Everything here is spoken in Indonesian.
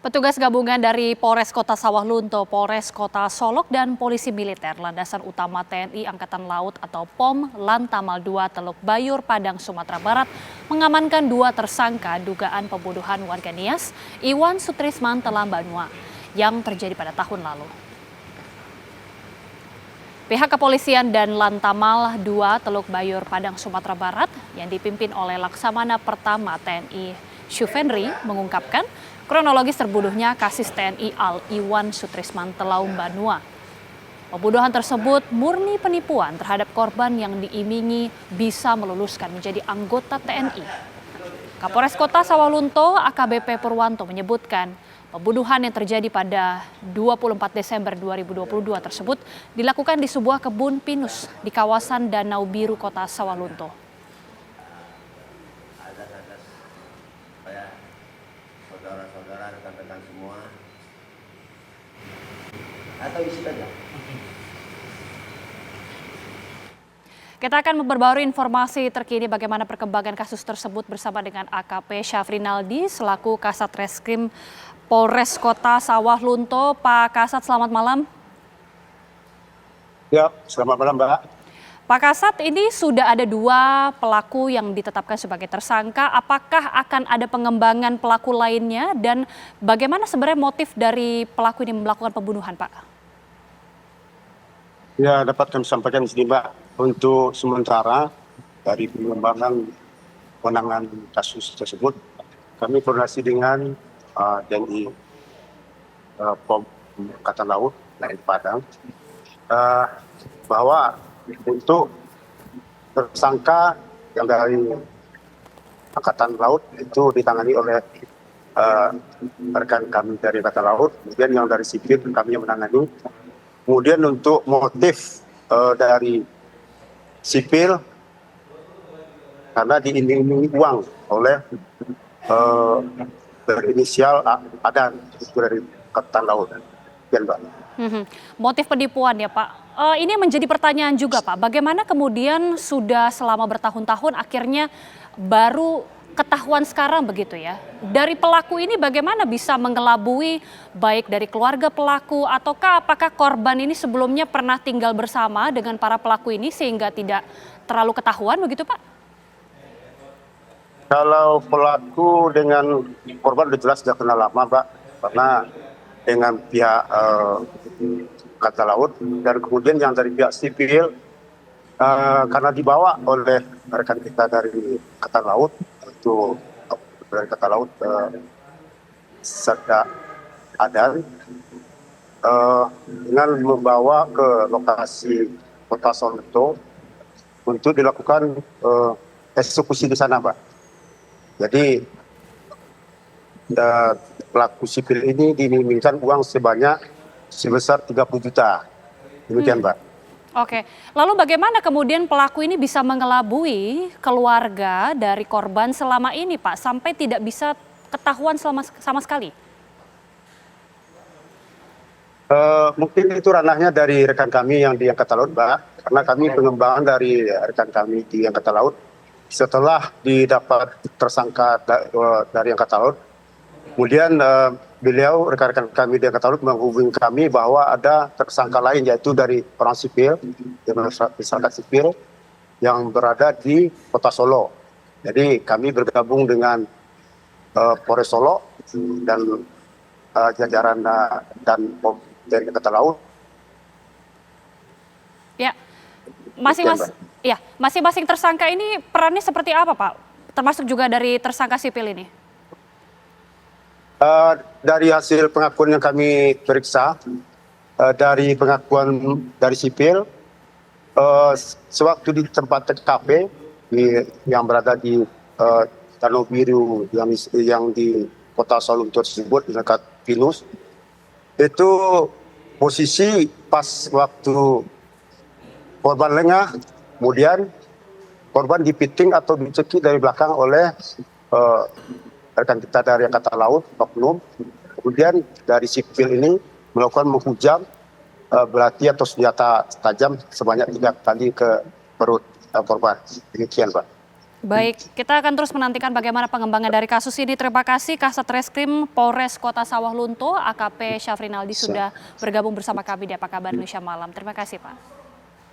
Petugas gabungan dari Polres Kota Sawah Lunto, Polres Kota Solok, dan Polisi Militer Landasan Utama TNI Angkatan Laut atau POM Lantamal 2 Teluk Bayur, Padang, Sumatera Barat mengamankan 2 tersangka dugaan pembunuhan warga Nias, Iwan Sutrisman Telambanua, yang terjadi pada tahun lalu. Pihak kepolisian dan Lantamal 2 Teluk Bayur, Padang, Sumatera Barat yang dipimpin oleh Laksamana Pertama TNI Syufenri mengungkapkan kronologis terbunuhnya kasis TNI Al Iwan Sutrisman Telambanua. Pembunuhan tersebut murni penipuan terhadap korban yang diimingi bisa meluluskan menjadi anggota TNI. Kapolres Kota Sawah Lunto AKBP Purwanto menyebutkan pembunuhan yang terjadi pada 24 Desember 2022 tersebut dilakukan di sebuah kebun pinus di kawasan Danau Biru Kota Sawah Lunto. Saudara-saudara, rekan-rekan semua, atau isi saja. Kita akan memperbarui informasi terkini bagaimana perkembangan kasus tersebut bersama dengan AKP Syafrinaldi selaku Kasat Reskrim Polres Kota Sawah Lunto. Pak Kasat, selamat malam. Ya, selamat malam, Mbak. Pak Kasat, ini sudah ada 2 pelaku yang ditetapkan sebagai tersangka. Apakah akan ada pengembangan pelaku lainnya dan bagaimana sebenarnya motif dari pelaku ini melakukan pembunuhan, Pak? Ya, dapat kami sampaikan di sini, Mbak. Untuk sementara dari pengembangan penanganan kasus tersebut, kami koordinasi dengan TNI POM Angkatan Laut TNI Padang bahwa untuk tersangka yang dari Angkatan Laut itu ditangani oleh rekan kami dari Angkatan Laut, kemudian yang dari sipil kami yang menangani. Kemudian untuk motif dari sipil karena diiming-imingi uang oleh berinisial Adan dari Angkatan Laut. Ya, Mbak. Motif penipuan ya, Pak. Ini menjadi pertanyaan juga, Pak. Bagaimana kemudian sudah selama bertahun-tahun akhirnya baru ketahuan sekarang begitu ya? Dari pelaku ini bagaimana bisa mengelabui baik dari keluarga pelaku ataukah apakah korban ini sebelumnya pernah tinggal bersama dengan para pelaku ini sehingga tidak terlalu ketahuan begitu, Pak? Kalau pelaku dengan korban sudah jelas sudah kenal lama, Pak. Karena dengan pihak Angkatan Laut dan kemudian yang dari pihak sipil karena dibawa oleh rekan kita dari Angkatan Laut itu dari Angkatan Laut serta Adan dengan membawa ke lokasi Kota Solok untuk dilakukan eksekusi di sana, Pak. Jadi pelaku sipil ini diminta uang sebesar 30 juta. Demikian, Pak. Oke, lalu bagaimana kemudian pelaku ini bisa mengelabui keluarga dari korban selama ini, Pak, sampai tidak bisa ketahuan sama sekali? Mungkin itu ranahnya dari rekan kami yang di Angkatan Laut, Pak. Karena kami pengembangan dari rekan kami di Angkatan Laut. Setelah didapat tersangka dari Angkatan Laut, kemudian beliau, rekan-rekan kami di Angkatan Laut menghubungi kami bahwa ada tersangka lain yaitu dari orang sipil, masyarakat sipil yang berada di Kota Solo. Jadi kami bergabung dengan Polres Solo dan jajaran dan POM dari Angkatan Laut. Ya, masing-masing tersangka ini perannya seperti apa, Pak? Termasuk juga dari tersangka sipil ini? Dari hasil pengakuan yang kami periksa, dari pengakuan dari sipil, sewaktu di tempat TKP yang berada di Danau Biru yang di Kota Solo tersebut dekat Pinus, itu posisi pas waktu korban lengah, kemudian korban dipiting atau dicekik dari belakang oleh rekan kita dari Angkatan Laut, oknum. Kemudian dari sipil ini melakukan menghujam belati atau senjata tajam sebanyak 3 kali ke perut korban. Demikian, Pak. Baik, kita akan terus menantikan bagaimana pengembangan dari kasus ini. Terima kasih Kasat Reskrim Polres Kota Sawah Lunto, AKP Syafrinaldi sudah bergabung bersama kami di Apa Kabar Indonesia Malam. Terima kasih Pak.